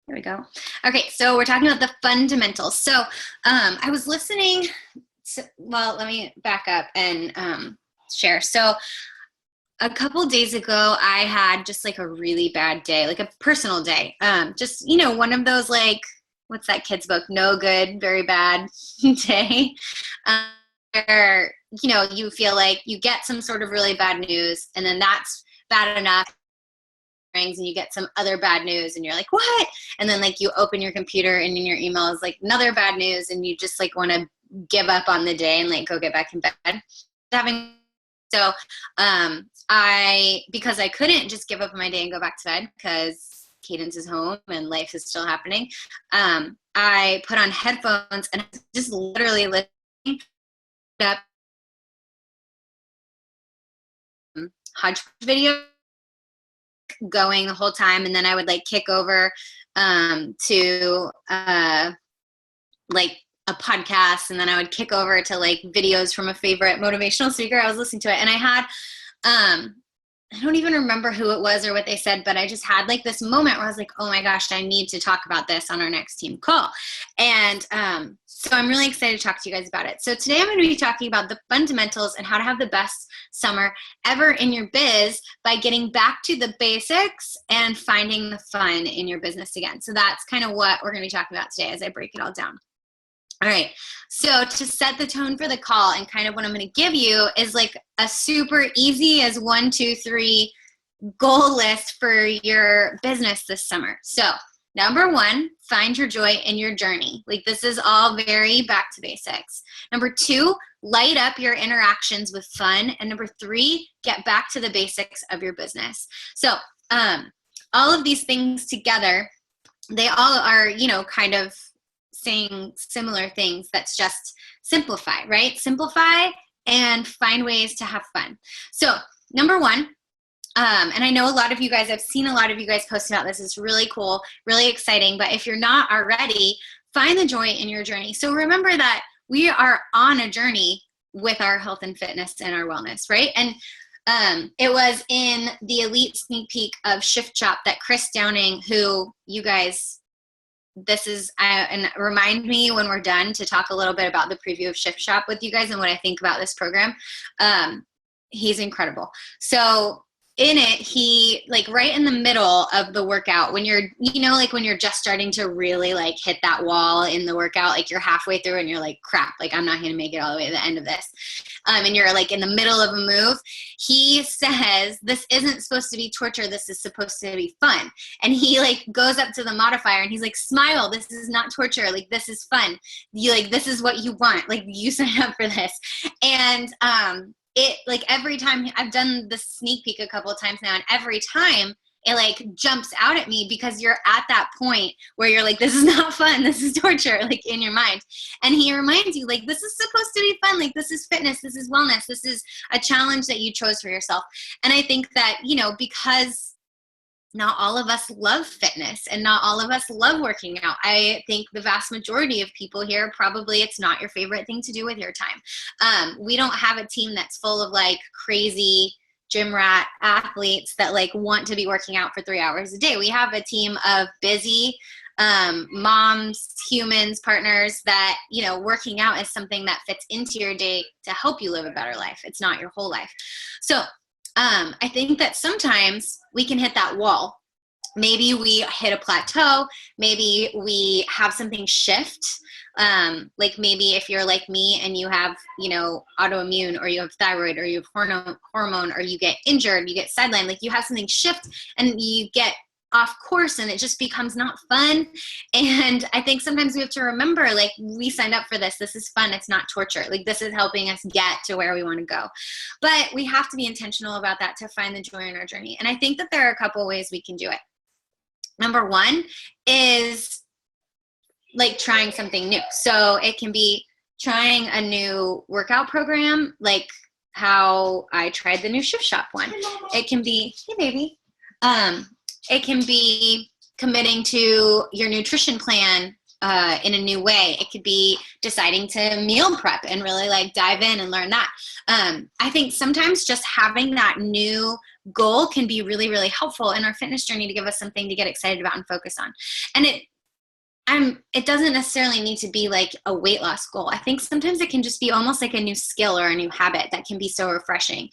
There we go. Okay, so we're talking about the fundamentals. So I was listening well, let me back up and share. So a couple days ago, I had just like a really bad day, like a personal day. Just, one of those like, what's that kid's book? No good, very bad day. Where, you feel like you get some sort of really bad news and then that's bad enough. And you get some other bad news and you're like, what? And then like you open your computer and in your email is like another bad news and you just like want to give up on the day and like go get back in bed. So because I couldn't just give up on my day and go back to bed because Cadence is home and life is still happening, I put on headphones and just literally listening up hodgepodge video going the whole time, and then I would like kick over to like a podcast, and then I would kick over to like videos from a favorite motivational speaker. I was listening to it, and I had I don't even remember who it was or what they said, but I just had like this moment where I was like, oh my gosh, I need to talk about this on our next team call. And so I'm really excited to talk to you guys about it. So today I'm going to be talking about the fundamentals and how to have the best summer ever in your biz by getting back to the basics and finding the fun in your business again. So that's kind of what we're going to be talking about today as I break it all down. All right, so to set the tone for the call and kind of what I'm going to give you is like a super easy as 1, 2, 3 goal list for your business this summer. So number 1, find your joy in your journey. Like this is all very back to basics. Number 2, light up your interactions with fun. And number 3, get back to the basics of your business. So all of these things together, they all are, kind of saying similar things. That's just simplify, right? Simplify and find ways to have fun. So number 1, and I know a lot of you guys, I've seen a lot of you guys post about this. It's really cool, really exciting. But if you're not already, find the joy in your journey. So remember that we are on a journey with our health and fitness and our wellness, right? And it was in the elite sneak peek of Shift Shop that Chris Downing, who you guys, this is, and remind me when we're done to talk a little bit about the preview of Shift Shop with you guys and what I think about this program. He's incredible. So in it, he like right in the middle of the workout when you're, like when you're just starting to really like hit that wall in the workout, like you're halfway through and you're like, crap, like I'm not going to make it all the way to the end of this. And you're like in the middle of a move. He says, this isn't supposed to be torture. This is supposed to be fun. And he like goes up to the modifier and he's like, smile. This is not torture. Like, this is fun. You like, this is what you want. Like you sign up for this. And, it like every time I've done the sneak peek a couple of times now, and every time it like jumps out at me because you're at that point where you're like, this is not fun. This is torture, like in your mind. And he reminds you like, this is supposed to be fun. Like this is fitness. This is wellness. This is a challenge that you chose for yourself. And I think that, because not all of us love fitness and not all of us love working out. I think the vast majority of people here, probably it's not your favorite thing to do with your time. We don't have a team that's full of like crazy gym rat athletes that like want to be working out for 3 hours a day. We have a team of busy moms, humans, partners that, working out is something that fits into your day to help you live a better life. It's not your whole life. So I think that sometimes we can hit that wall. Maybe we hit a plateau. Maybe we have something shift. Like maybe if you're like me and you have, autoimmune or you have thyroid or you have hormone or you get injured, you get sidelined, like you have something shift and you get off course and it just becomes not fun. And I think sometimes we have to remember, like, we signed up for this. This is fun. It's not torture. Like this is helping us get to where we want to go. But we have to be intentional about that to find the joy in our journey. And I think that there are a couple ways we can do it. Number 1 is like trying something new. So it can be trying a new workout program, like how I tried the new Shift Shop one. It can be, hey baby, it can be committing to your nutrition plan in a new way. It could be deciding to meal prep and really like dive in and learn that. I think sometimes just having that new goal can be really, really helpful in our fitness journey to give us something to get excited about and focus on. And it doesn't necessarily need to be like a weight loss goal. I think sometimes it can just be almost like a new skill or a new habit that can be so refreshing.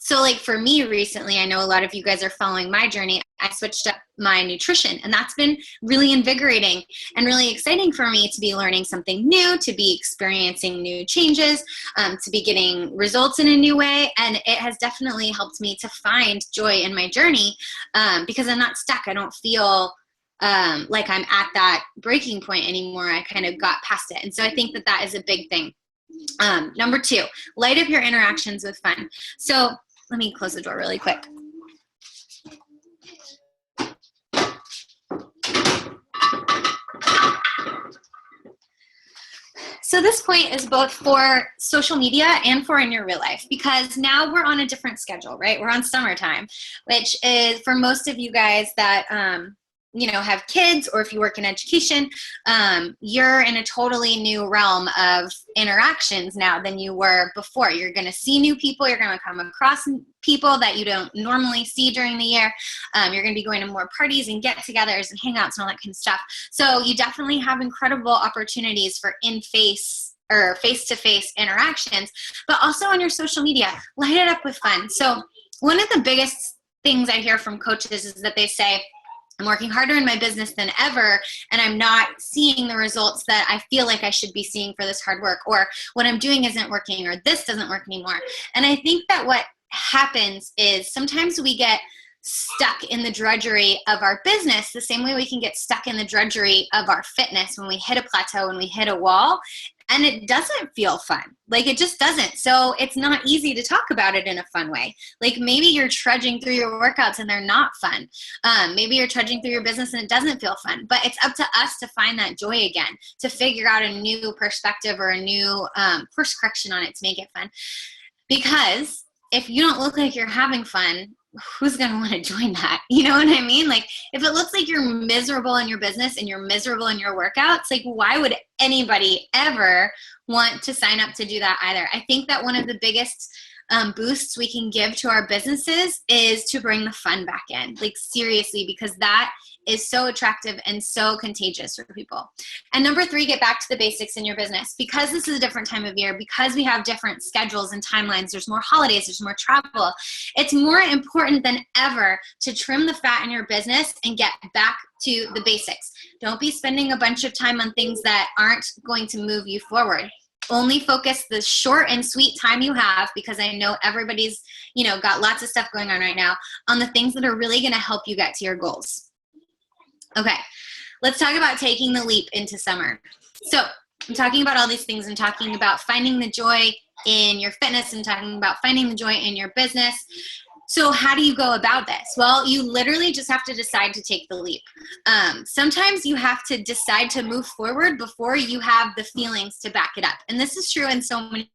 So like for me recently, I know a lot of you guys are following my journey. I switched up my nutrition, and that's been really invigorating and really exciting for me to be learning something new, to be experiencing new changes, to be getting results in a new way. And it has definitely helped me to find joy in my journey, because I'm not stuck. I don't feel like I'm at that breaking point anymore. I kind of got past it. And so I think that that is a big thing. Number 2, light up your interactions with fun. So let me close the door really quick. So this point is both for social media and for in your real life, because now we're on a different schedule, right? We're on summertime, which is for most of you guys that, have kids, or if you work in education, you're in a totally new realm of interactions now than you were before. You're going to see new people. You're going to come across people that you don't normally see during the year. You're going to be going to more parties and get-togethers and hangouts and all that kind of stuff. So you definitely have incredible opportunities for face-to-face interactions, but also on your social media, light it up with fun. So one of the biggest things I hear from coaches is that they say, I'm working harder in my business than ever, and I'm not seeing the results that I feel like I should be seeing for this hard work, or what I'm doing isn't working, or this doesn't work anymore. And I think that what happens is sometimes we get stuck in the drudgery of our business the same way we can get stuck in the drudgery of our fitness when we hit a plateau, when we hit a wall, and it doesn't feel fun. Like, it just doesn't. So it's not easy to talk about it in a fun way. Like, maybe you're trudging through your workouts and they're not fun. Maybe you're trudging through your business and it doesn't feel fun. But it's up to us to find that joy again, to figure out a new perspective or a new course correction on it to make it fun. Because if you don't look like you're having fun, who's going to want to join that? You know what I mean? Like, if it looks like you're miserable in your business and you're miserable in your workouts, like, why would anybody ever want to sign up to do that either? I think that one of the biggest boosts we can give to our businesses is to bring the fun back in, like, seriously, because that is so attractive and so contagious for people. And number 3, get back to the basics in your business. Because this is a different time of year, because we have different schedules and timelines, there's more holidays, there's more travel, it's more important than ever to trim the fat in your business and get back to the basics. Don't be spending a bunch of time on things that aren't going to move you forward. Only focus the short and sweet time you have, because I know everybody's, got lots of stuff going on right now, on the things that are really going to help you get to your goals. Okay, let's talk about taking the leap into summer. So I'm talking about all these things. I'm talking about finding the joy in your fitness and talking about finding the joy in your business. So how do you go about this? Well, you literally just have to decide to take the leap. Sometimes you have to decide to move forward before you have the feelings to back it up. And this is true in so many,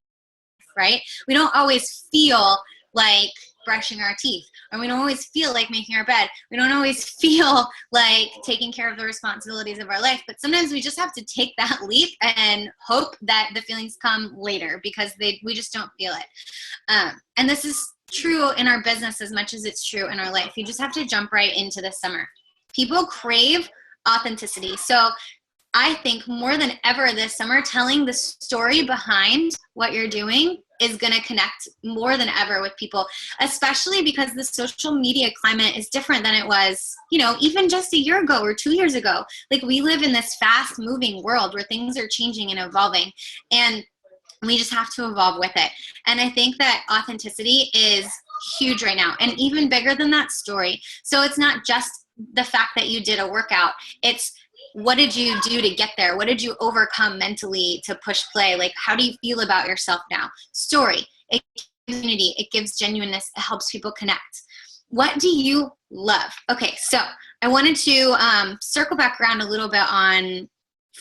right? We don't always feel like brushing our teeth, or we don't always feel like making our bed. We don't always feel like taking care of the responsibilities of our life, but sometimes we just have to take that leap and hope that the feelings come later, because we just don't feel it. And this is true in our business as much as it's true in our life. You just have to jump right into this summer. People crave authenticity. So I think more than ever this summer, telling the story behind what you're doing is going to connect more than ever with people, especially because the social media climate is different than it was, even just a year ago or 2 years ago. Like, we live in this fast moving world where things are changing and evolving, and we just have to evolve with it. And I think that authenticity is huge right now, and even bigger than that, story. So it's not just the fact that you did a workout. It's, what did you do to get there? What did you overcome mentally to push play? Like, how do you feel about yourself now? Story. It gives unity. It gives genuineness. It helps people connect. What do you love? Okay, so I wanted to circle back around a little bit on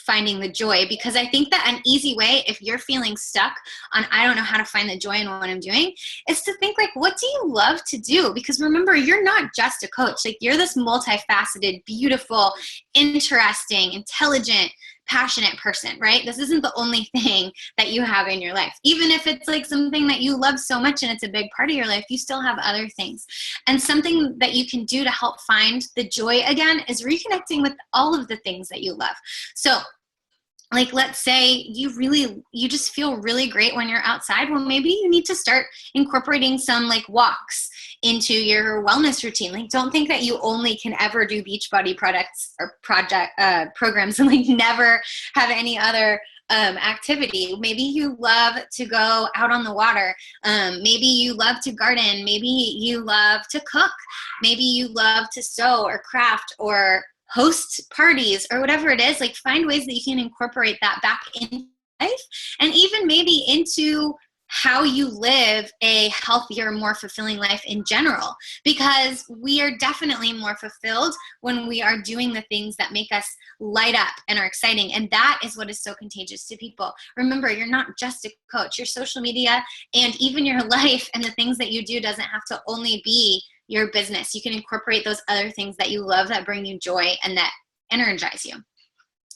finding the joy, because I think that an easy way, if you're feeling stuck on, I don't know how to find the joy in what I'm doing, is to think, like, what do you love to do? Because remember, you're not just a coach. Like, you're this multifaceted, beautiful, interesting, intelligent passionate person, right? This isn't the only thing that you have in your life. Even if it's like something that you love so much and it's a big part of your life, you still have other things. And something that you can do to help find the joy again is reconnecting with all of the things that you love. So like, let's say you just feel really great when you're outside. Well, maybe you need to start incorporating some like walks into your wellness routine. Like, don't think that you only can ever do Beachbody products or programs and like never have any other activity. Maybe you love to go out on the water. Maybe you love to garden. Maybe you love to cook. Maybe you love to sew or craft or host parties or whatever it is. Like, find ways that you can incorporate that back into life, and even maybe into how you live a healthier, more fulfilling life in general, because we are definitely more fulfilled when we are doing the things that make us light up and are exciting. And that is what is so contagious to people. Remember, you're not just a coach. Your social media and even your life and the things that you do doesn't have to only be your business. You can incorporate those other things that you love, that bring you joy and that energize you.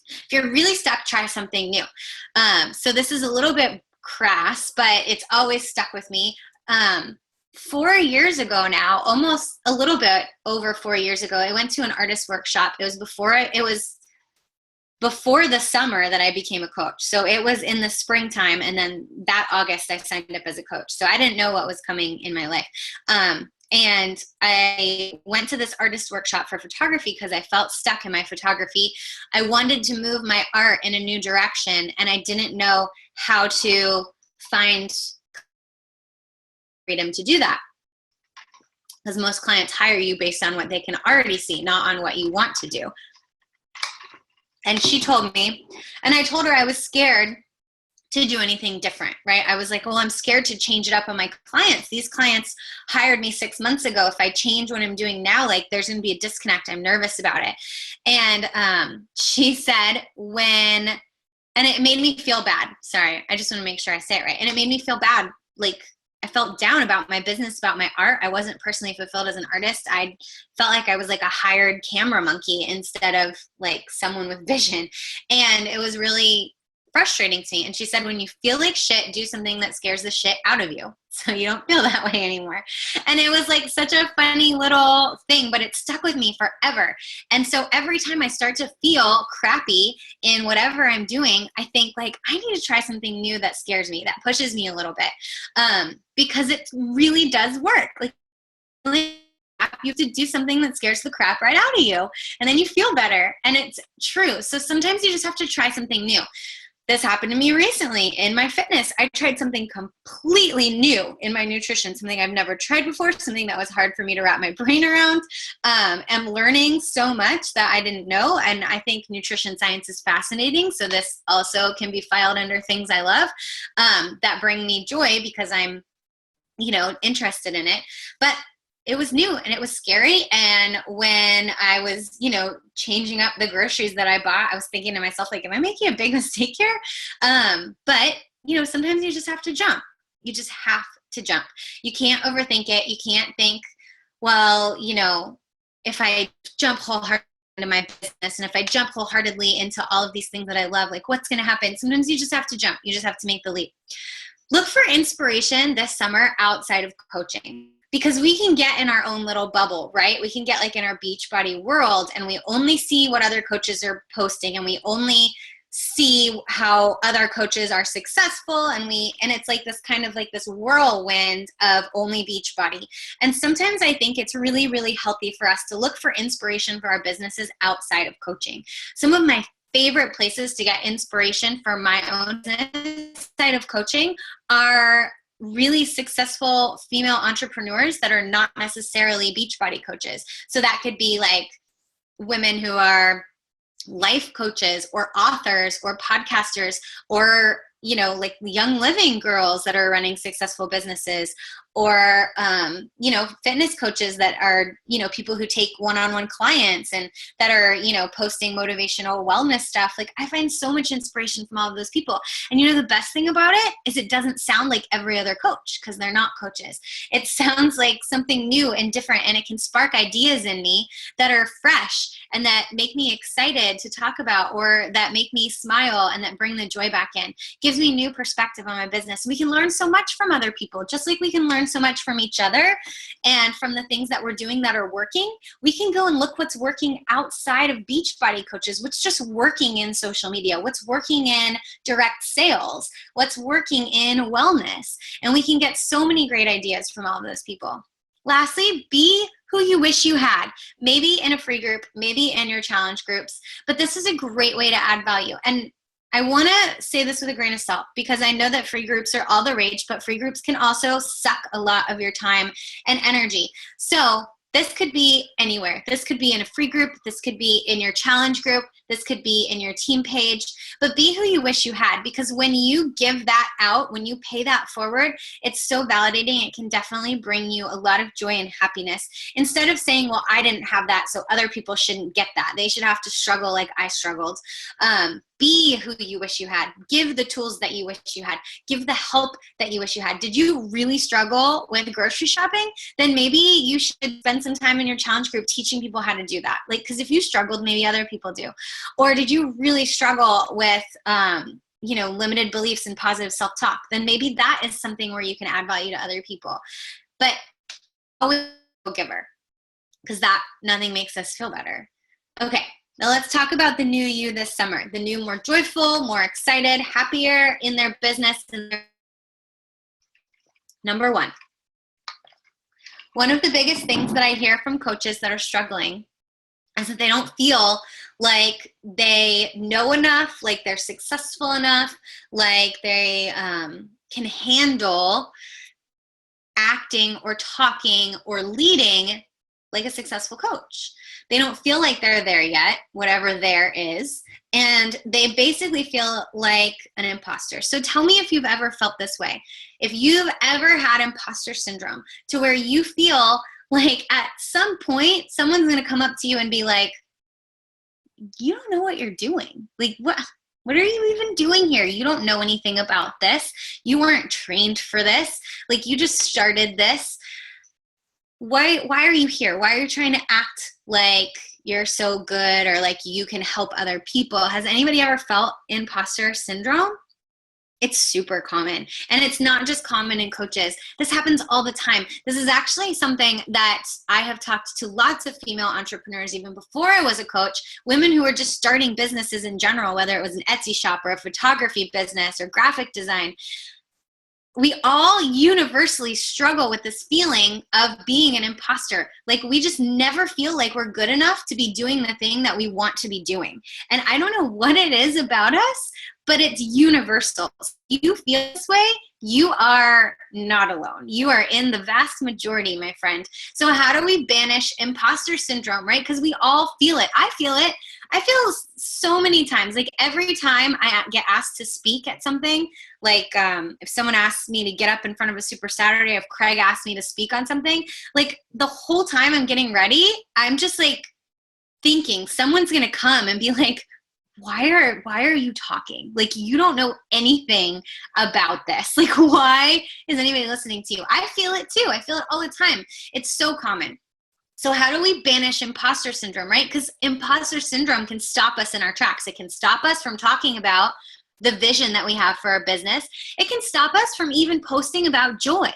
If you're really stuck, try something new. So this is a little bit crass, but it's always stuck with me. 4 years ago now, almost a little bit over 4 years ago, I went to an artist workshop. It was before the summer that I became a coach. So it was in the springtime, and then that August I signed up as a coach. So I didn't know what was coming in my life. And I went to this artist workshop for photography because I felt stuck in my photography. I wanted to move my art in a new direction, and I didn't know how to find freedom to do that. Because most clients hire you based on what they can already see, not on what you want to do. And she told me, and I told her I was scared to do anything different, right? I was like, well, I'm scared to change it up on my clients. These clients hired me 6 months ago. If I change what I'm doing now, like, there's going to be a disconnect. I'm nervous about it. And she said and it made me feel bad. Sorry, I just want to make sure I say it right. And it made me feel bad. Like, I felt down about my business, about my art. I wasn't personally fulfilled as an artist. I felt like I was like a hired camera monkey instead of like someone with vision. And it was really frustrating to me. And she said, when you feel like shit, do something that scares the shit out of you so you don't feel that way anymore. And it was like such a funny little thing, but it stuck with me forever. And so every time I start to feel crappy in whatever I'm doing, I think like, I need to try something new that scares me, that pushes me a little bit, because it really does work. Like, you have to do something that scares the crap right out of you, and then you feel better. And it's true. So sometimes you just have to try something new. This happened to me recently in my fitness. I tried something completely new in my nutrition, something I've never tried before, something that was hard for me to wrap my brain around. I'm learning so much that I didn't know. And I think nutrition science is fascinating. So this also can be filed under things I love, that bring me joy because I'm, interested in it. But it was new and it was scary. And when I was, changing up the groceries that I bought, I was thinking to myself, like, am I making a big mistake here? But, sometimes you just have to jump. You just have to jump. You can't overthink it. You can't think, well, if I jump wholeheartedly into my business and if I jump wholeheartedly into all of these things that I love, like, what's going to happen? Sometimes you just have to jump. You just have to make the leap. Look for inspiration this summer outside of coaching. Because we can get in our own little bubble, right? We can get like in our Beachbody world, and we only see what other coaches are posting, and we only see how other coaches are successful, and it's like this kind of like this whirlwind of only Beachbody. And sometimes I think it's really, really healthy for us to look for inspiration for our businesses outside of coaching. Some of my favorite places to get inspiration for my own business side of coaching are really successful female entrepreneurs that are not necessarily Beachbody coaches. So that could be like women who are life coaches or authors or podcasters, or like young living girls that are running successful businesses, or, fitness coaches that are, people who take one-on-one clients and that are, posting motivational wellness stuff. Like, I find so much inspiration from all of those people. And the best thing about it is it doesn't sound like every other coach, because they're not coaches. It sounds like something new and different, and it can spark ideas in me that are fresh and that make me excited to talk about, or that make me smile and that bring the joy back in. Gives me new perspective on my business. We can learn so much from other people, just like we can learn so much from each other and from the things that we're doing that are working. We can go and look what's working outside of Beachbody coaches, what's just working in social media, what's working in direct sales, what's working in wellness. And we can get so many great ideas from all of those people. Lastly, be who you wish you had, maybe in a free group, maybe in your challenge groups, but this is a great way to add value. And I want to say this with a grain of salt, because I know that free groups are all the rage, but free groups can also suck a lot of your time and energy. So this could be anywhere. This could be in a free group. This could be in your challenge group. This could be in your team page. But be who you wish you had, because when you give that out, when you pay that forward, it's so validating. It can definitely bring you a lot of joy and happiness. Instead of saying, well, I didn't have that, so other people shouldn't get that. They should have to struggle like I struggled. Be who you wish you had. Give the tools that you wish you had. Give the help that you wish you had. Did you really struggle with grocery shopping? Then maybe you should spend some time in your challenge group teaching people how to do that. Like, because if you struggled, maybe other people do. Or did you really struggle with, limited beliefs and positive self-talk? Then maybe that is something where you can add value to other people. But always a giver, because nothing makes us feel better. Okay. Now let's talk about the new you this summer. The new, more joyful, more excited, happier in their business. Number one of the biggest things that I hear from coaches that are struggling is that they don't feel like they know enough, like they're successful enough, like they can handle acting or talking or leading like a successful coach. They don't feel like they're there yet, whatever there is, and they basically feel like an imposter. So tell me if you've ever felt this way. If you've ever had imposter syndrome, to where you feel like at some point someone's going to come up to you and be like, you don't know what you're doing. Like, what are you even doing here? You don't know anything about this. You weren't trained for this. Like, you just started this. Why are you here? Why are you trying to act like you're so good or like you can help other people? Has anybody ever felt imposter syndrome? It's super common. And it's not just common in coaches. This happens all the time. This is actually something that I have talked to lots of female entrepreneurs even before I was a coach, women who were just starting businesses in general, whether it was an Etsy shop or a photography business or graphic design. We all universally struggle with this feeling of being an imposter. Like, we just never feel like we're good enough to be doing the thing that we want to be doing. And I don't know what it is about us, but it's universal. If you feel this way, you are not alone. You are in the vast majority, my friend. So how do we banish imposter syndrome, right? Because we all feel it. I feel it. I feel so many times, like every time I get asked to speak at something, like if someone asks me to get up in front of a Super Saturday, if Craig asked me to speak on something, like the whole time I'm getting ready, I'm just like thinking someone's going to come and be like, why are you talking? Like, you don't know anything about this. Like, why is anybody listening to you? I feel it too. I feel it all the time. It's so common. So how do we banish imposter syndrome, right? Because imposter syndrome can stop us in our tracks. It can stop us from talking about the vision that we have for our business. It can stop us from even posting about joy,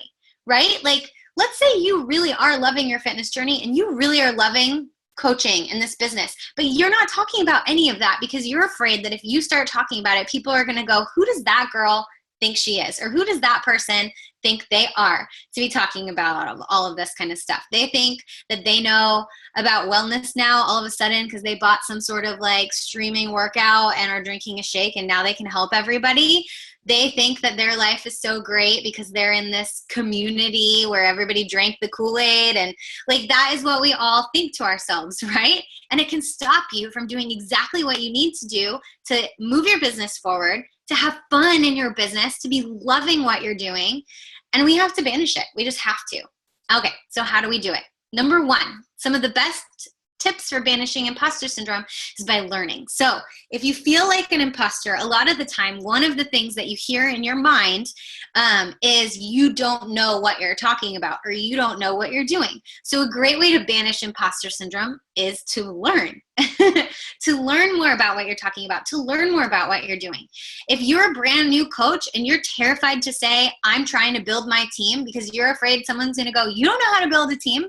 right? Like, let's say you really are loving your fitness journey and you really are loving coaching in this business, but you're not talking about any of that because you're afraid that if you start talking about it, people are going to go, who does that girl think she is? Or who does that person think they are to be talking about all of this kind of stuff? They think that they know about wellness now all of a sudden because they bought some sort of like streaming workout and are drinking a shake and now they can help everybody. They think that their life is so great because they're in this community where everybody drank the Kool-Aid, and like that is what we all think to ourselves, right? And it can stop you from doing exactly what you need to do to move your business forward, to have fun in your business, to be loving what you're doing. And we have to banish it. We just have to. Okay, so how do we do it? Number one, some of the best tips for banishing imposter syndrome is by learning. So if you feel like an imposter, a lot of the time, one of the things that you hear in your mind is you don't know what you're talking about, or you don't know what you're doing. So a great way to banish imposter syndrome is to learn. To learn more about what you're talking about, to learn more about what you're doing. If you're a brand new coach and you're terrified to say, I'm trying to build my team because you're afraid someone's going to go, you don't know how to build a team,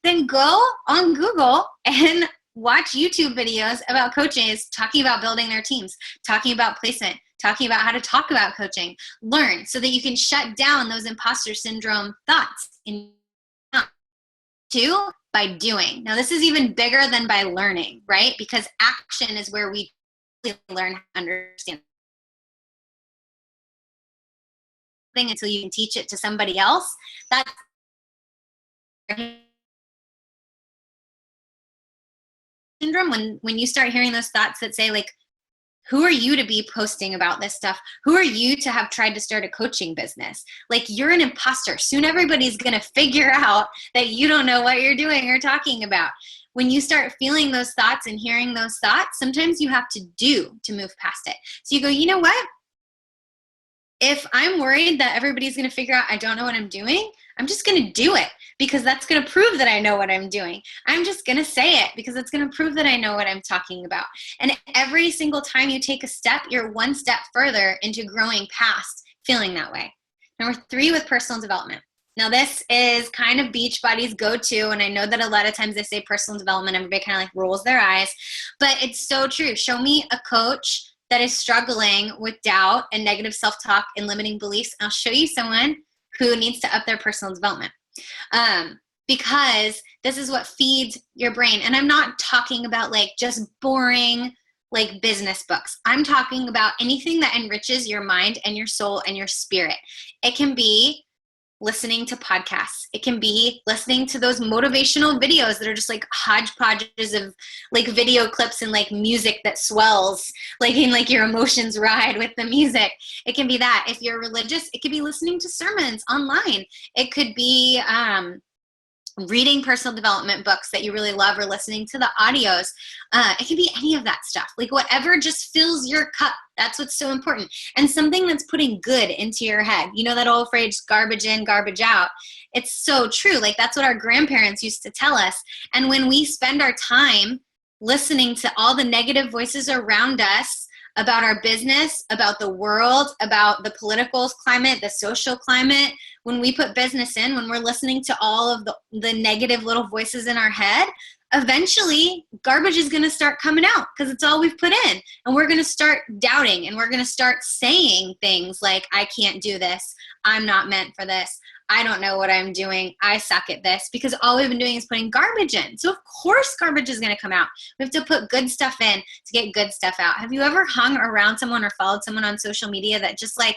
then go on Google and watch YouTube videos about coaches talking about building their teams, talking about placement, talking about how to talk about coaching. Learn so that you can shut down those imposter syndrome thoughts. Two, by doing. Now, this is even bigger than by learning, right? Because action is where we learn how to understand something until you can teach it to somebody else. That's syndrome. When you start hearing those thoughts that say, like, who are you to be posting about this stuff? Who are you to have tried to start a coaching business? Like, you're an imposter. Soon everybody's going to figure out that you don't know what you're doing or talking about. When you start feeling those thoughts and hearing those thoughts, sometimes you have to do to move past it. So you go, you know what? If I'm worried that everybody's going to figure out I don't know what I'm doing, I'm just going to do it because that's going to prove that I know what I'm doing. I'm just going to say it because it's going to prove that I know what I'm talking about. And every single time you take a step, you're one step further into growing past feeling that way. Number three, with personal development. Now, this is kind of Beachbody's go-to, and I know that a lot of times they say personal development, everybody kind of like rolls their eyes, but it's so true. Show me a coach that is struggling with doubt and negative self-talk and limiting beliefs. I'll show you someone who needs to up their personal development. Because this is what feeds your brain. And I'm not talking about like just boring like business books. I'm talking about anything that enriches your mind and your soul and your spirit. It can be listening to podcasts. It can be listening to those motivational videos that are just like hodgepodges of like video clips and like music that swells, like in like your emotions ride with the music. It can be that. If you're religious, it could be listening to sermons online. It could be reading personal development books that you really love or listening to the audios. It can be any of that stuff. Like whatever just fills your cup. That's what's so important. And something that's putting good into your head. You know that old phrase, garbage in, garbage out. It's so true. Like that's what our grandparents used to tell us. And when we spend our time listening to all the negative voices around us about our business, about the world, about the political climate, the social climate, when we put business in, when we're listening to all of the negative little voices in our head, eventually garbage is going to start coming out because it's all we've put in. And we're going to start doubting and we're going to start saying things like, I can't do this. I'm not meant for this. I don't know what I'm doing. I suck at this, because all we've been doing is putting garbage in. So of course garbage is going to come out. We have to put good stuff in to get good stuff out. Have you ever hung around someone or followed someone on social media that just like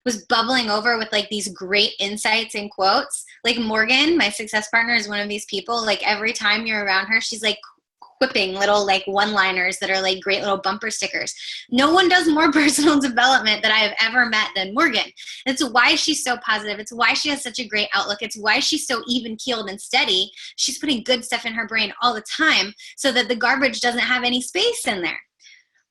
was bubbling over with like these great insights and quotes? Like Morgan, my success partner, is one of these people. Like every time you're around her, she's like quipping little like one-liners that are like great little bumper stickers. No one does more personal development that I have ever met than Morgan. It's why she's so positive. It's why she has such a great outlook. It's why she's so even-keeled and steady. She's putting good stuff in her brain all the time so that the garbage doesn't have any space in there.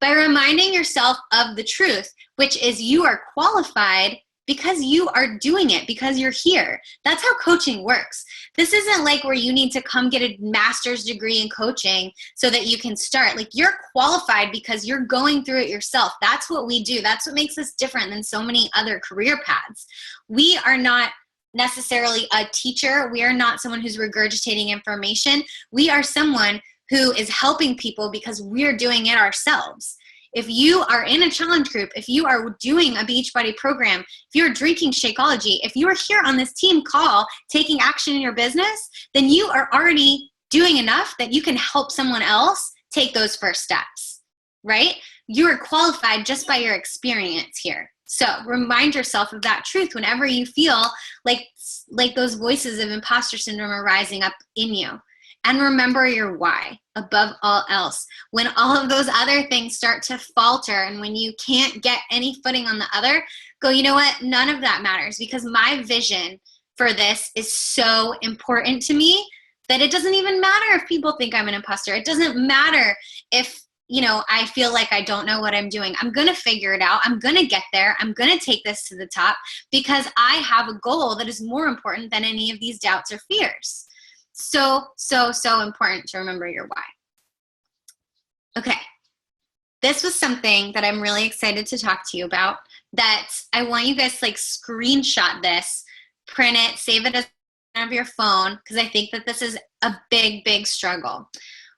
By reminding yourself of the truth, which is you are qualified because you are doing it, because you're here. That's how coaching works. This isn't like where you need to come get a master's degree in coaching so that you can start. Like you're qualified because you're going through it yourself. That's what we do. That's what makes us different than so many other career paths. We are not necessarily a teacher. We are not someone who's regurgitating information. We are someone who is helping people because we're doing it ourselves. If you are in a challenge group, if you are doing a Beachbody program, if you're drinking Shakeology, if you are here on this team call taking action in your business, then you are already doing enough that you can help someone else take those first steps, right? You are qualified just by your experience here. So remind yourself of that truth whenever you feel like those voices of imposter syndrome are rising up in you. And remember your why above all else. When all of those other things start to falter and when you can't get any footing on the other, go, you know what? None of that matters, because my vision for this is so important to me that it doesn't even matter if people think I'm an imposter. It doesn't matter if, you know, I feel like I don't know what I'm doing. I'm going to figure it out. I'm going to get there. I'm going to take this to the top because I have a goal that is more important than any of these doubts or fears. So important to remember your why. Okay. This was something that I'm really excited to talk to you about, that I want you guys to like screenshot this, print it, save it as of your phone, because I think that this is a big struggle.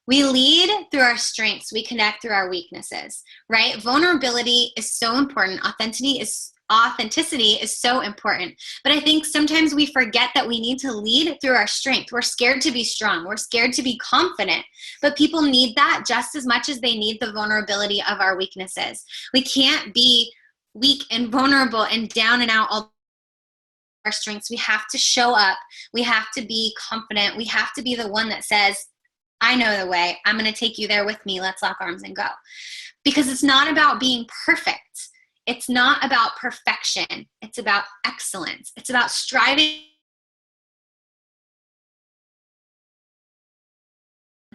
We lead through our strengths. We connect through our weaknesses, right? Vulnerability is so important. Authenticity is so important. But I think sometimes we forget that we need to lead through our strength. We're scared to be strong. We're scared to be confident. But people need that just as much as they need the vulnerability of our weaknesses. We can't be weak and vulnerable and down and out all our strengths. We have to show up. We have to be confident. We have to be the one that says, I know the way. I'm going to take you there with me. Let's lock arms and go. Because it's not about being perfect. It's not about perfection. It's about excellence. It's about striving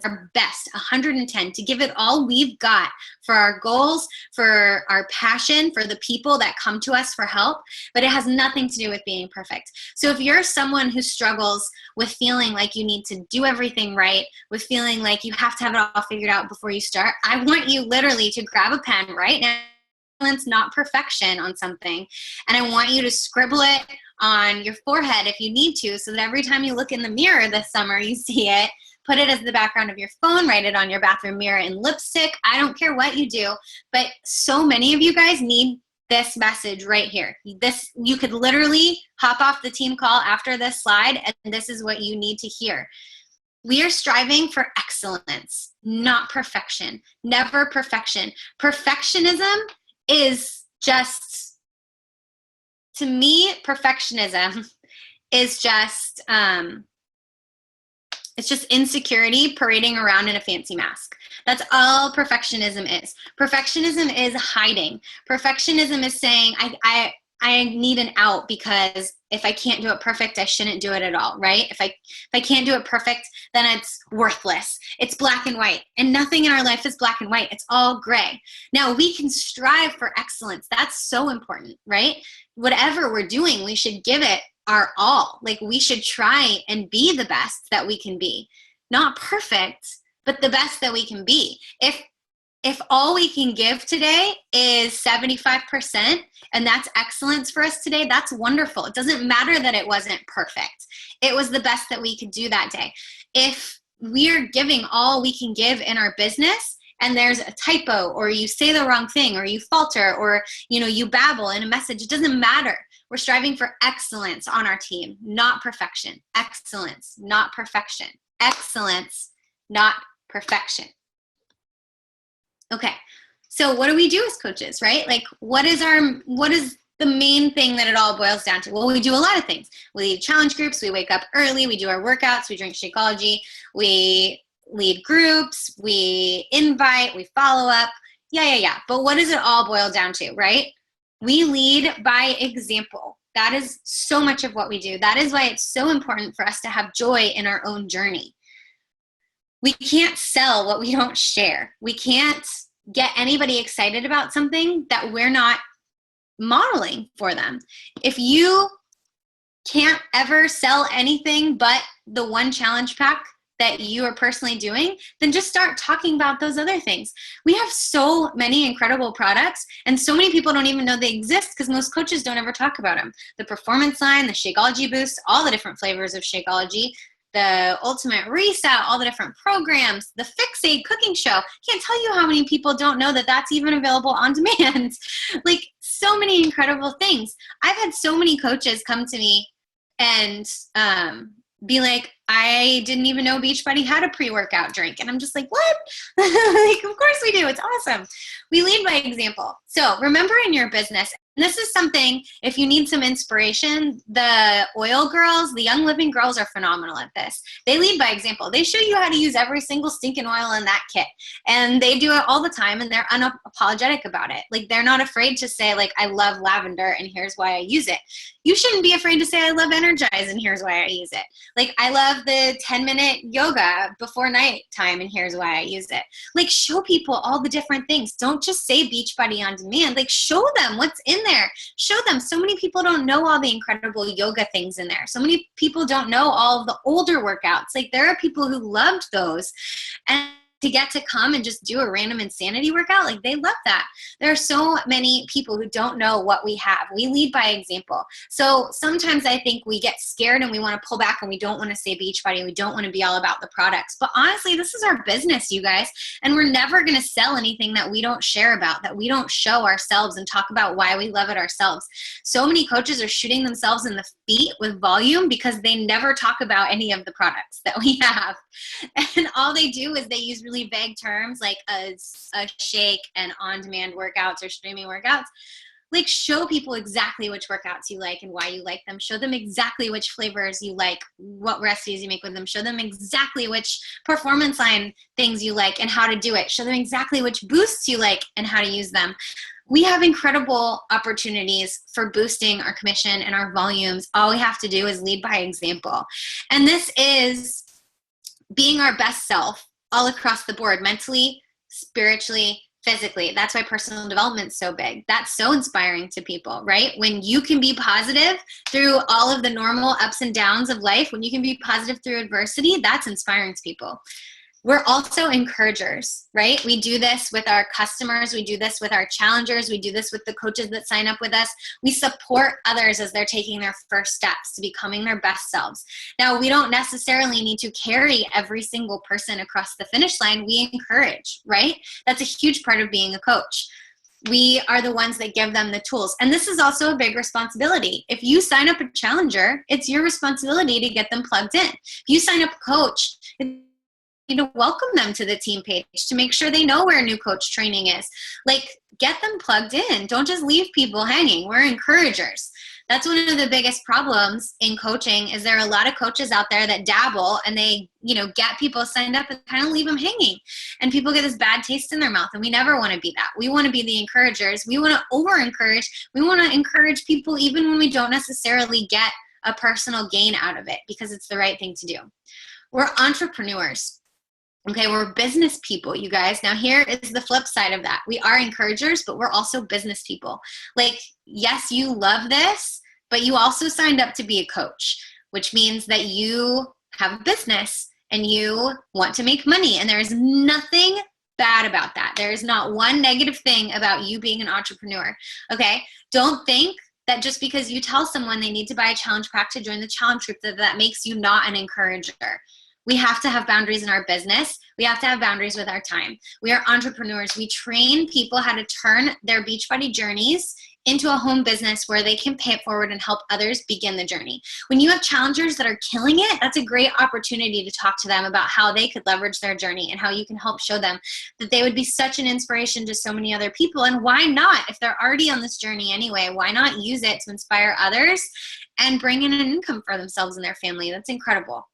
our best, 110, to give it all we've got for our goals, for our passion, for the people that come to us for help. But it has nothing to do with being perfect. So if you're someone who struggles with feeling like you need to do everything right, with feeling like you have to have it all figured out before you start, I want you literally to grab a pen right now, not perfection, on something, and I want you to scribble it on your forehead if you need to, so that every time you look in the mirror this summer, you see it. Put it as the background of your phone, write it on your bathroom mirror in lipstick. I don't care what you do, but so many of you guys need this message right here. This, you could literally hop off the team call after this slide, and this is what you need to hear. We are striving for excellence, not perfection. Never perfection. Perfectionism is just, to me, perfectionism is just, it's just insecurity parading around in a fancy mask. That's all perfectionism is. Perfectionism is hiding. Perfectionism is saying, I need an out because if I can't do it perfect, I shouldn't do it at all, right? If I can't do it perfect, then it's worthless. It's black and white. And nothing in our life is black and white. It's all gray. Now, we can strive for excellence. That's so important, right? Whatever we're doing, we should give it our all. Like, we should try and be the best that we can be. Not perfect, but the best that we can be. If all we can give today is 75% and that's excellence for us today, that's wonderful. It doesn't matter that it wasn't perfect. It was the best that we could do that day. If we're giving all we can give in our business and there's a typo, or you say the wrong thing, or you falter, or you babble in a message, it doesn't matter. We're striving for excellence on our team, not perfection. Excellence, not perfection. Excellence, not perfection. Okay, so what do we do as coaches, right? Like, what is the main thing that it all boils down to? Well, we do a lot of things. We lead challenge groups, we wake up early, we do our workouts, we drink Shakeology, we lead groups, we invite, we follow up. Yeah. But what does it all boil down to, right? We lead by example. That is so much of what we do. That is why it's so important for us to have joy in our own journey. We can't sell what we don't share. We can't get anybody excited about something that we're not modeling for them. If you can't ever sell anything but the one challenge pack that you are personally doing, then just start talking about those other things. We have so many incredible products, and so many people don't even know they exist because most coaches don't ever talk about them. The Performance Line, the Shakeology Boost, all the different flavors of Shakeology, the Ultimate Reset, all the different programs, the Fix Aid cooking show. Can't tell you how many people don't know that that's even available on demand. Like, so many incredible things. I've had so many coaches come to me and be like, I didn't even know Beachbody had a pre-workout drink. And I'm just like, what? Like, of course we do. It's awesome. We lead by example. So remember, in your business, this is something, if you need some inspiration, the oil girls, the Young Living girls are phenomenal at this. They lead by example. They show you how to use every single stinking oil in that kit. And they do it all the time, and they're unapologetic about it. Like, they're not afraid to say, like, I love lavender and here's why I use it. You shouldn't be afraid to say, I love Energize and here's why I use it. Like, I love the 10-minute yoga before nighttime and here's why I use it. Like, show people all the different things. Don't just say Beachbody on demand. Like, show them what's in there. Show them. So many people don't know all the incredible yoga things in there. So many people don't know all of the older workouts. Like, there are people who loved those, and to get to come and just do a random insanity workout, like, they love that. There are so many people who don't know what we have. We lead by example. So sometimes I think we get scared and we want to pull back and we don't want to say Beachbody and we don't want to be all about the products. But honestly, this is our business, you guys, and we're never going to sell anything that we don't share about, that we don't show ourselves and talk about why we love it ourselves. So many coaches are shooting themselves in the feet with volume because they never talk about any of the products that we have. And all they do is they use really vague terms like a shake and on-demand workouts or streaming workouts. Like, show people exactly which workouts you like and why you like them. Show them exactly which flavors you like, what recipes you make with them. Show them exactly which performance line things you like and how to do it. Show them exactly which boosts you like and how to use them. We have incredible opportunities for boosting our commission and our volumes. All we have to do is lead by example. And this is being our best self all across the board, mentally, spiritually, physically. That's why personal development is so big. That's so inspiring to people, right? When you can be positive through all of the normal ups and downs of life, when you can be positive through adversity, that's inspiring to people. We're also encouragers, right? We do this with our customers. We do this with our challengers. We do this with the coaches that sign up with us. We support others as they're taking their first steps to becoming their best selves. Now, we don't necessarily need to carry every single person across the finish line. We encourage, right? That's a huge part of being a coach. We are the ones that give them the tools. And this is also a big responsibility. If you sign up a challenger, it's your responsibility to get them plugged in. If you sign up a coach, to welcome them to the team page, to make sure they know where new coach training is. Like, get them plugged in. Don't just leave people hanging. We're encouragers. That's one of the biggest problems in coaching, is there are a lot of coaches out there that dabble and they, get people signed up and kind of leave them hanging. And people get this bad taste in their mouth, and we never want to be that. We want to be the encouragers. We want to over-encourage. We want to encourage people even when we don't necessarily get a personal gain out of it, because it's the right thing to do. We're entrepreneurs. Okay, we're business people, you guys. Now, here is the flip side of that. We are encouragers, but we're also business people. Like, yes, you love this, but you also signed up to be a coach, which means that you have a business and you want to make money. And there is nothing bad about that. There is not one negative thing about you being an entrepreneur. Okay, don't think that just because you tell someone they need to buy a challenge pack to join the challenge group, that makes you not an encourager. We have to have boundaries in our business. We have to have boundaries with our time. We are entrepreneurs. We train people how to turn their Beachbody journeys into a home business where they can pay it forward and help others begin the journey. When you have challengers that are killing it, that's a great opportunity to talk to them about how they could leverage their journey and how you can help show them that they would be such an inspiration to so many other people. And why not? If they're already on this journey anyway, why not use it to inspire others and bring in an income for themselves and their family? That's incredible.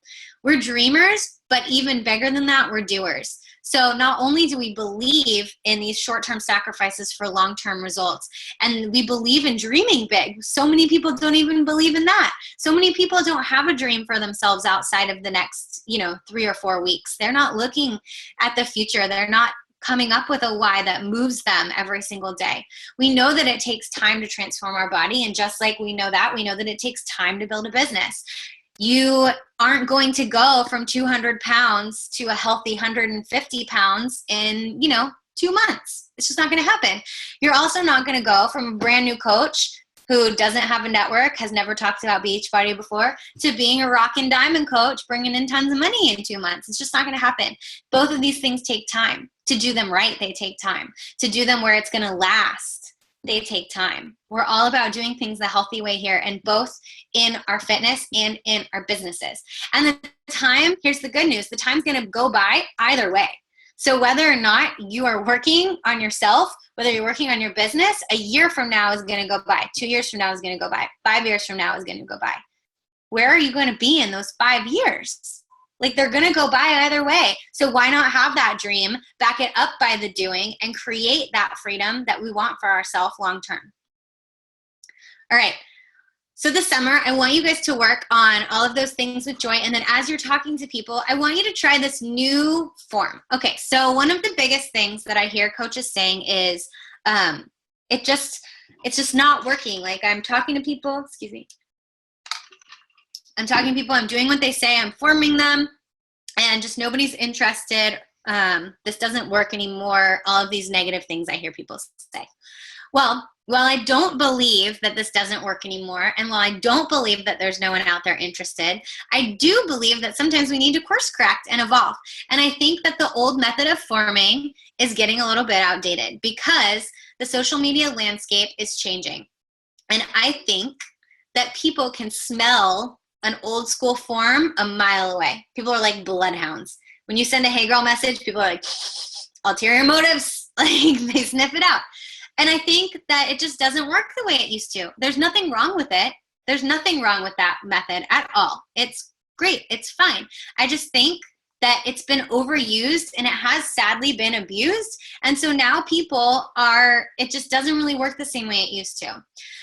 We're dreamers, but even bigger than that, we're doers. So not only do we believe in these short-term sacrifices for long-term results, and we believe in dreaming big. So many people don't even believe in that. So many people don't have a dream for themselves outside of the next, 3 or 4 weeks. They're not looking at the future. They're not coming up with a why that moves them every single day. We know that it takes time to transform our body. And just like we know that it takes time to build a business. You aren't going to go from 200 pounds to a healthy 150 pounds in, 2 months. It's just not going to happen. You're also not going to go from a brand new coach who doesn't have a network, has never talked about Beachbody before, to being a rock and diamond coach, bringing in tons of money in 2 months. It's just not going to happen. Both of these things take time. To do them right, they take time. To do them where it's going to last, they take time. We're all about doing things the healthy way here, and both in our fitness and in our businesses. And the time, here's the good news, the time's going to go by either way. So whether or not you are working on yourself, whether you're working on your business, a year from now is going to go by. 2 years from now is going to go by. 5 years from now is going to go by. Where are you going to be in those 5 years? Like, they're going to go by either way. So why not have that dream, back it up by the doing, and create that freedom that we want for ourselves long term? All right. So this summer, I want you guys to work on all of those things with joy. And then as you're talking to people, I want you to try this new form. Okay, so one of the biggest things that I hear coaches saying is it's just not working. Like, I'm talking to people, I'm doing what they say, I'm forming them, and just nobody's interested. This doesn't work anymore. All of these negative things I hear people say. Well, while I don't believe that this doesn't work anymore, and while I don't believe that there's no one out there interested, I do believe that sometimes we need to course correct and evolve. And I think that the old method of forming is getting a little bit outdated because the social media landscape is changing. And I think that people can smell an old school form a mile away. People are like bloodhounds. When you send a hey girl message, people are like, ulterior motives, like they sniff it out. And I think that it just doesn't work the way it used to. There's nothing wrong with it. There's nothing wrong with that method at all. It's great. It's fine. I just think that it's been overused and it has sadly been abused. And so now it just doesn't really work the same way it used to.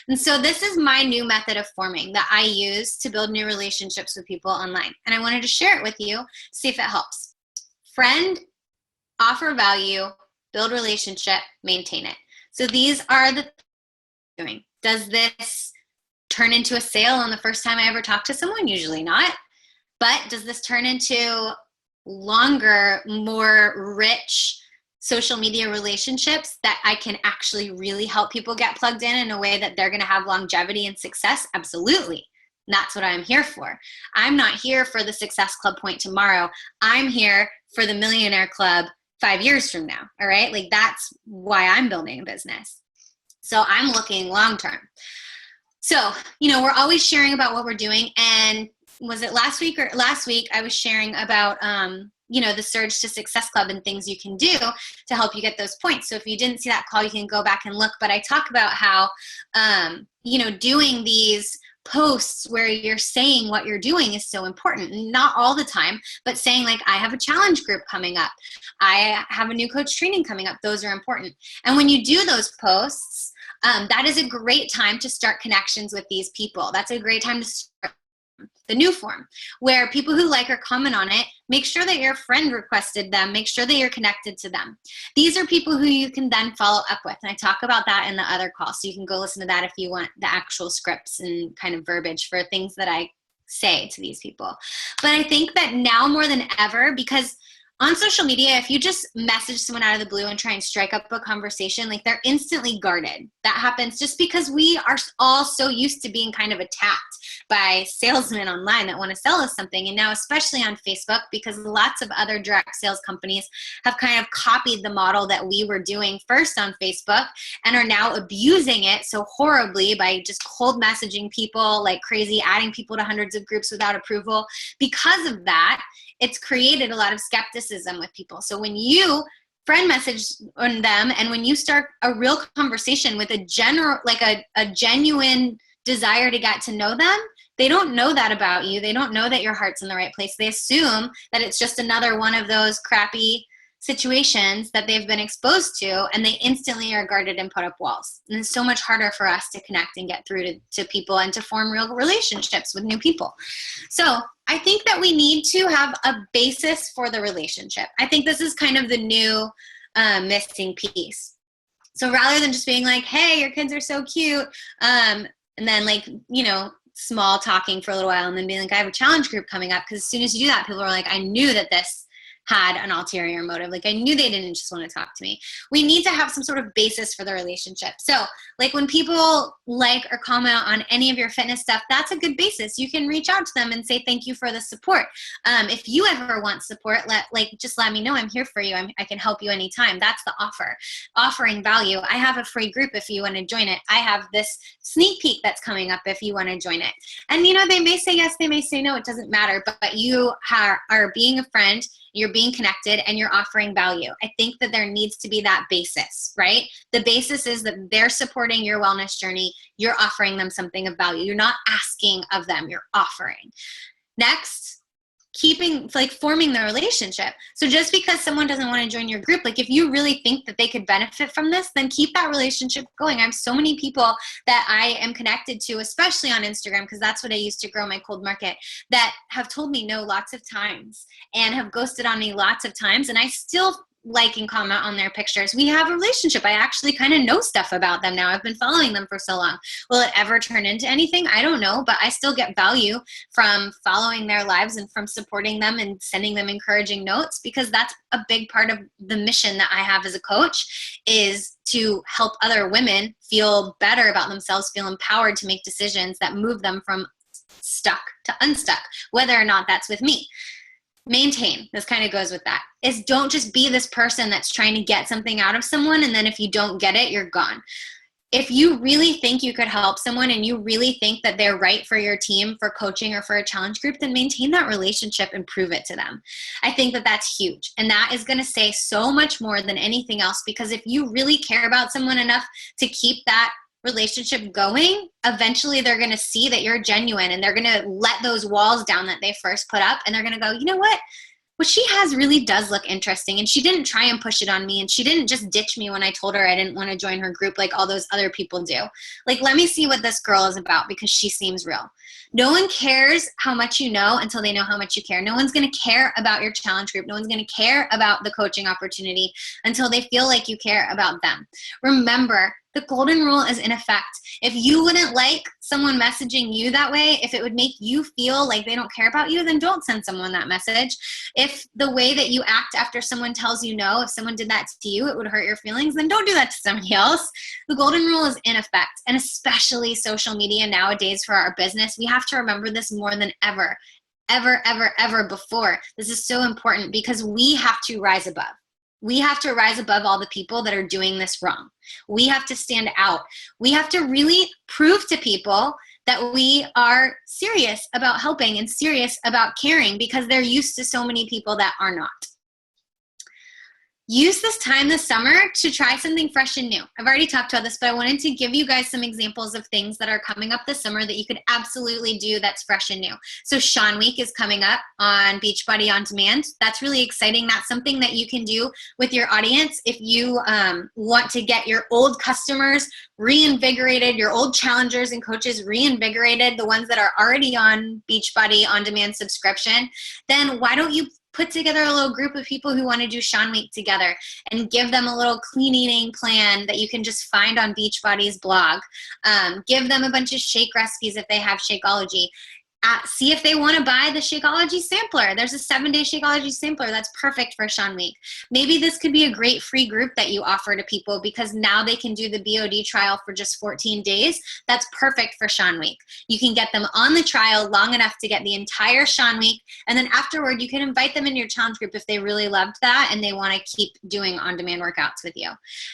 And so this is my new method of forming that I use to build new relationships with people online. And I wanted to share it with you, see if it helps. Friend, offer value, build relationship, maintain it. So these are the doing. Does this turn into a sale on the first time I ever talk to someone? Usually not. But does this turn into longer, more rich social media relationships that I can actually really help people get plugged in a way that they're going to have longevity and success? Absolutely. And that's what I'm here for. I'm not here for the Success Club point tomorrow. I'm here for the Millionaire Club 5 years from now. All right. Like, that's why I'm building a business. So I'm looking long term. So, we're always sharing about what we're doing. And was it last week I was sharing about, the Surge to Success Club and things you can do to help you get those points. So if you didn't see that call, you can go back and look. But I talk about how, doing these posts where you're saying what you're doing is so important. Not all the time, but saying like, I have a challenge group coming up. I have a new coach training coming up. Those are important. And when you do those posts, that is a great time to start connections with these people. That's a great time to start the new form, where people who like or comment on it, make sure that your friend requested them, make sure that you're connected to them. These are people who you can then follow up with. And I talk about that in the other call. So you can go listen to that if you want the actual scripts and kind of verbiage for things that I say to these people. But I think that now more than ever, because on social media, if you just message someone out of the blue and try and strike up a conversation, like, they're instantly guarded. That happens just because we are all so used to being kind of attacked by salesmen online that want to sell us something. And now, especially on Facebook, because lots of other direct sales companies have kind of copied the model that we were doing first on Facebook and are now abusing it so horribly by just cold messaging people like crazy, adding people to hundreds of groups without approval. Because of that, it's created a lot of skepticism with people. So when you friend message on them and when you start a real conversation with a genuine desire to get to know them, they don't know that about you. They don't know that your heart's in the right place. They assume that it's just another one of those crappy situations that they've been exposed to, and they instantly are guarded and put up walls. And it's so much harder for us to connect and get through to people and to form real relationships with new people. So I think that we need to have a basis for the relationship. I think this is kind of the new missing piece. So rather than just being like, hey, your kids are so cute, and then small talking for a little while and then being like, I have a challenge group coming up, because as soon as you do that, people are like, I knew that this had an ulterior motive. Like, I knew they didn't just want to talk to me. We need to have some sort of basis for the relationship. So like when people like or comment on any of your fitness stuff, that's a good basis. You can reach out to them and say, thank you for the support. If you ever want support, just let me know. I'm here for you. I can help you anytime. That's the offer. Offering value. I have a free group if you want to join it. I have this sneak peek that's coming up if you want to join it. And they may say yes, they may say no. It doesn't matter. But you are being a friend. you're being connected, and you're offering value. I think that there needs to be that basis, right? The basis is that they're supporting your wellness journey. You're offering them something of value. You're not asking of them, you're offering. Next, forming the relationship. So just because someone doesn't want to join your group, like if you really think that they could benefit from this, then keep that relationship going. I have so many people that I am connected to, especially on Instagram, because that's what I used to grow my cold market, that have told me no lots of times and have ghosted on me lots of times. And I still like and comment on their pictures. We have a relationship. I actually kind of know stuff about them now. I've been following them for so long. Will it ever turn into anything? I don't know, but I still get value from following their lives and from supporting them and sending them encouraging notes, because that's a big part of the mission that I have as a coach, is to help other women feel better about themselves, feel empowered to make decisions that move them from stuck to unstuck, whether or not that's with me. Maintain, this kind of goes with that, is don't just be this person that's trying to get something out of someone, and then if you don't get it, you're gone. If you really think you could help someone and you really think that they're right for your team, for coaching or for a challenge group, then maintain that relationship and prove it to them. I think that that's huge. And that is going to say so much more than anything else, because if you really care about someone enough to keep that relationship going, eventually they're going to see that you're genuine, and they're going to let those walls down that they first put up, and they're going to go, you know what she has really does look interesting, and she didn't try and push it on me, and she didn't just ditch me when I told her I didn't want to join her group like all those other people do. Like, let me see what this girl is about, because she seems real. No one cares how much you know until they know how much you care. No one's going to care about your challenge group. No one's going to care about the coaching opportunity until they feel like you care about them. Remember, the golden rule is in effect. If you wouldn't like someone messaging you that way, if it would make you feel like they don't care about you, then don't send someone that message. If the way that you act after someone tells you no, if someone did that to you, it would hurt your feelings, then don't do that to somebody else. The golden rule is in effect, and especially social media nowadays for our business, we have to remember this more than ever before. This is so important, because we have to rise above. We have to rise above all the people that are doing this wrong. We have to stand out. We have to really prove to people that we are serious about helping and serious about caring, because they're used to so many people that are not. Use this time this summer to try something fresh and new. I've already talked about this, but I wanted to give you guys some examples of things that are coming up this summer that you could absolutely do that's fresh and new. So Sean Week is coming up on Beachbody On Demand. That's really exciting. That's something that you can do with your audience if you want to get your old customers reinvigorated, your old challengers and coaches reinvigorated, the ones that are already on Beachbody On Demand subscription. Then why don't you put together a little group of people who want to do Sean Week together and give them a little clean eating plan that you can just find on Beachbody's blog. Give them a bunch of shake recipes if they have Shakeology. See if they want to buy the Shakeology sampler. There's a 7-day Shakeology sampler that's perfect for Sean Week. Maybe this could be a great free group that you offer to people, because now they can do the BOD trial for just 14 days. That's perfect for Sean Week. You can get them on the trial long enough to get the entire Sean Week, and then afterward you can invite them into your challenge group if they really loved that and they want to keep doing on-demand workouts with you.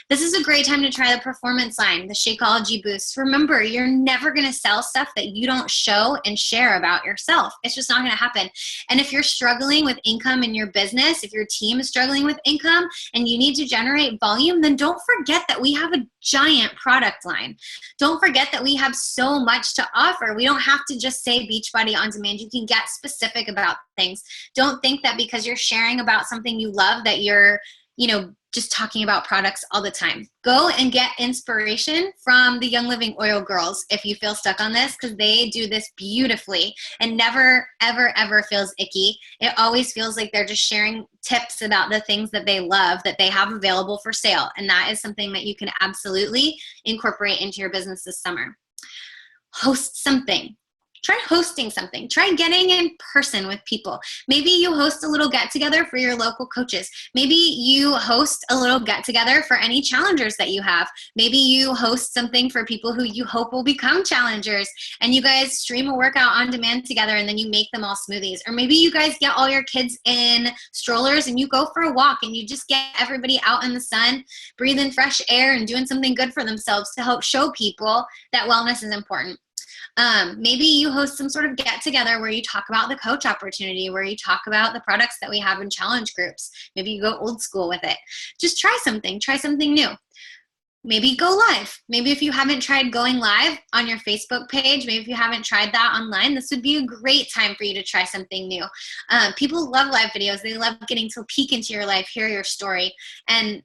This is a great time to try the performance line, the Shakeology boost. Remember, you're never going to sell stuff that you don't show and share about yourself. It's just not going to happen. And if you're struggling with income in your business, if your team is struggling with income and you need to generate volume, then don't forget that we have a giant product line. Don't forget that we have so much to offer. We don't have to just say Beachbody On Demand. You can get specific about things. Don't think that because you're sharing about something you love that you're, just talking about products all the time. Go and get inspiration from the Young Living Oil girls if you feel stuck on this, because they do this beautifully and never, ever, ever feels icky. It always feels like they're just sharing tips about the things that they love that they have available for sale. And that is something that you can absolutely incorporate into your business this summer. Host something. Try hosting something. Try getting in person with people. Maybe you host a little get-together for your local coaches. Maybe you host a little get-together for any challengers that you have. Maybe you host something for people who you hope will become challengers, and you guys stream a workout on demand together, and then you make them all smoothies. Or maybe you guys get all your kids in strollers and you go for a walk and you just get everybody out in the sun, breathing fresh air and doing something good for themselves to help show people that wellness is important. Maybe you host some sort of get together where you talk about the coach opportunity, where you talk about the products that we have in challenge groups. Maybe you go old school with it. Just try something new. Maybe go live. Maybe if you haven't tried going live on your Facebook page, maybe if you haven't tried that online, this would be a great time for you to try something new. People love live videos. They love getting to peek into your life, hear your story. And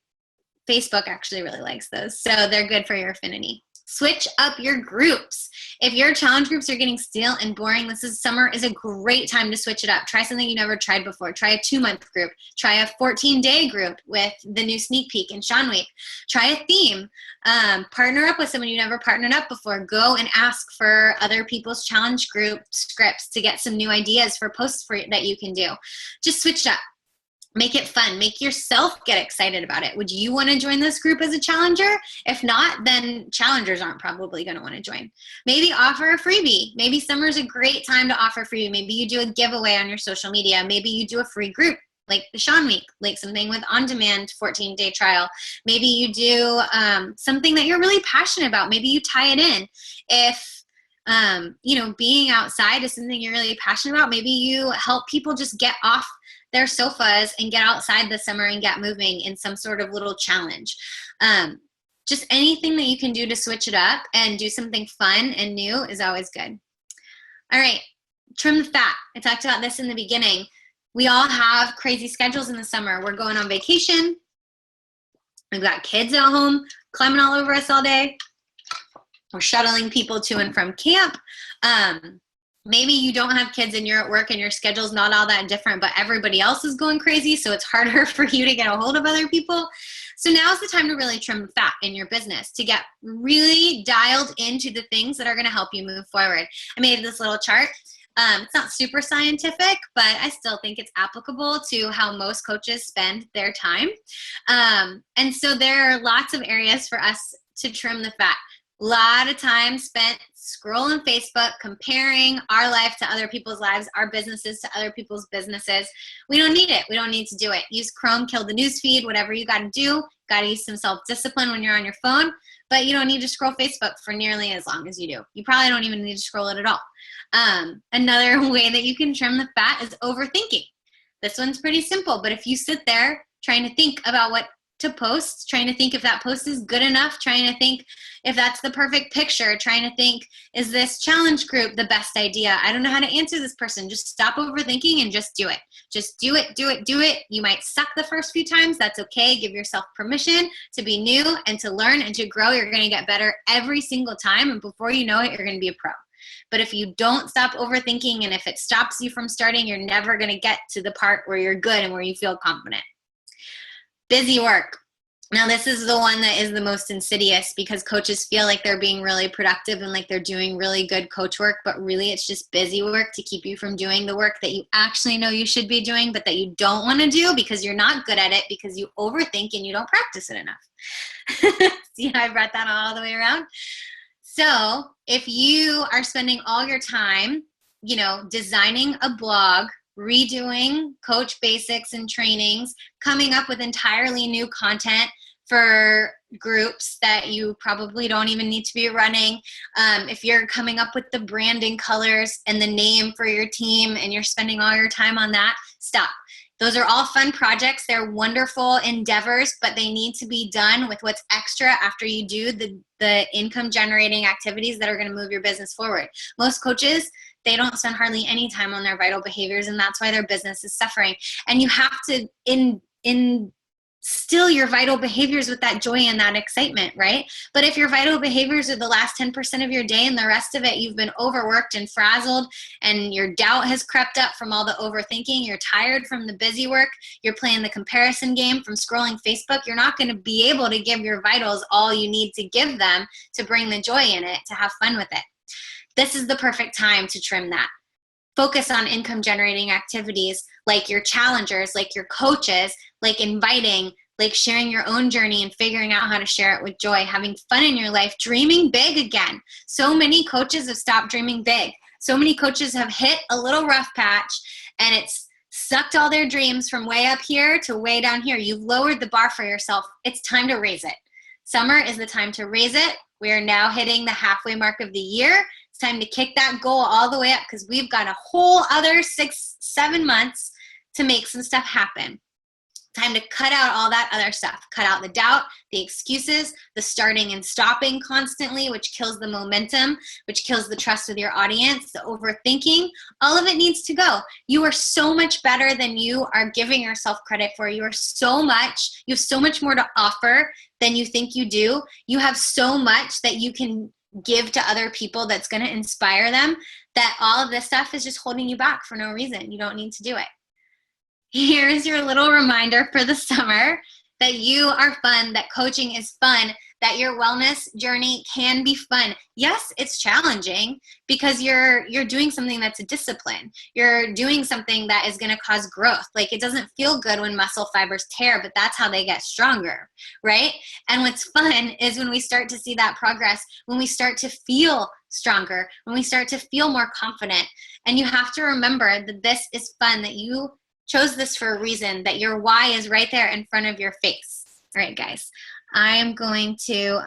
Facebook actually really likes those. So they're good for your affinity. Switch up your groups. If your challenge groups are getting stale and boring, summer is a great time to switch it up. Try something you never tried before. Try a 2-month group. Try a 14-day group with the new sneak peek and Sean Week. Try a theme. Partner up with someone you never partnered up before. Go and ask for other people's challenge group scripts to get some new ideas for posts that you can do. Just switch it up. Make it fun. Make yourself get excited about it. Would you want to join this group as a challenger? If not, then challengers aren't probably going to want to join. Maybe offer a freebie. Maybe summer's a great time to offer freebie. Maybe you do a giveaway on your social media. Maybe you do a free group like the Sean Week, like something with on-demand 14-day trial. Maybe you do something that you're really passionate about. Maybe you tie it in. If being outside is something you're really passionate about, maybe you help people just get off their sofas and get outside this summer and get moving in some sort of little challenge. Just anything that you can do to switch it up and do something fun and new is always good. All right, trim the fat. I talked about this in the beginning. We all have crazy schedules in the summer. We're going on vacation. We've got kids at home climbing all over us all day. We're shuttling people to and from camp. Maybe you don't have kids and you're at work and your schedule's not all that different, but everybody else is going crazy, so it's harder for you to get a hold of other people. So now's the time to really trim fat in your business, to get really dialed into the things that are going to help you move forward. I made this little chart. It's not super scientific, but I still think it's applicable to how most coaches spend their time. And so there are lots of areas for us to trim the fat. A lot of time spent scrolling Facebook, comparing our life to other people's lives, our businesses to other people's businesses. We don't need it. We don't need to do it. Use Chrome, kill the news feed, whatever you got to do. Got to use some self-discipline when you're on your phone, but you don't need to scroll Facebook for nearly as long as you do. You probably don't even need to scroll it at all. Another way that you can trim the fat is overthinking. This one's pretty simple, but if you sit there trying to think about what to post, trying to think if that post is good enough, trying to think if that's the perfect picture, trying to think, is this challenge group the best idea? I don't know how to answer this person. Just stop overthinking and just do it. Just do it, do it, do it. You might suck the first few times. That's okay. Give yourself permission to be new and to learn and to grow. You're going to get better every single time. And before you know it, you're going to be a pro. But if you don't stop overthinking and if it stops you from starting, you're never going to get to the part where you're good and where you feel confident. Busy work. Now, this is the one that is the most insidious because coaches feel like they're being really productive and like they're doing really good coach work, but really it's just busy work to keep you from doing the work that you actually know you should be doing, but that you don't want to do because you're not good at it because you overthink and you don't practice it enough. See how I brought that all the way around? So if you are spending all your time, designing a blog, redoing coach basics and trainings, coming up with entirely new content for groups that you probably don't even need to be running. If you're coming up with the branding colors and the name for your team and you're spending all your time on that, stop. Those are all fun projects. They're wonderful endeavors, but they need to be done with what's extra after you do the income generating activities that are going to move your business forward. Most coaches, they don't spend hardly any time on their vital behaviors, and that's why their business is suffering. And you have to instill your vital behaviors with that joy and that excitement, right? But if your vital behaviors are the last 10% of your day and the rest of it you've been overworked and frazzled and your doubt has crept up from all the overthinking, you're tired from the busy work, you're playing the comparison game from scrolling Facebook, you're not going to be able to give your vitals all you need to give them to bring the joy in it, to have fun with it. This is the perfect time to trim that. Focus on income generating activities like your challengers, like your coaches, like inviting, like sharing your own journey and figuring out how to share it with joy, having fun in your life, dreaming big again. So many coaches have stopped dreaming big. So many coaches have hit a little rough patch and it's sucked all their dreams from way up here to way down here. You've lowered the bar for yourself. It's time to raise it. Summer is the time to raise it. We are now hitting the halfway mark of the year. It's time to kick that goal all the way up because we've got a whole other 6-7 months to make some stuff happen. Time to cut out all that other stuff. Cut out the doubt, the excuses, the starting and stopping constantly, which kills the momentum, which kills the trust with your audience, the overthinking. All of it needs to go. You are so much better than you are giving yourself credit for. You have so much more to offer than you think you do. You have so much that you can give to other people that's going to inspire them, that all of this stuff is just holding you back for no reason. You don't need to do it. Here's your little reminder for the summer that you are fun, that coaching is fun, that your wellness journey can be fun. Yes, it's challenging because you're doing something that's a discipline. You're doing something that is going to cause growth. Like, it doesn't feel good when muscle fibers tear, but that's how they get stronger, right? And what's fun is when we start to see that progress, when we start to feel stronger, when we start to feel more confident. And you have to remember that this is fun, that you chose this for a reason, that your why is right there in front of your face. All right, guys, I am going to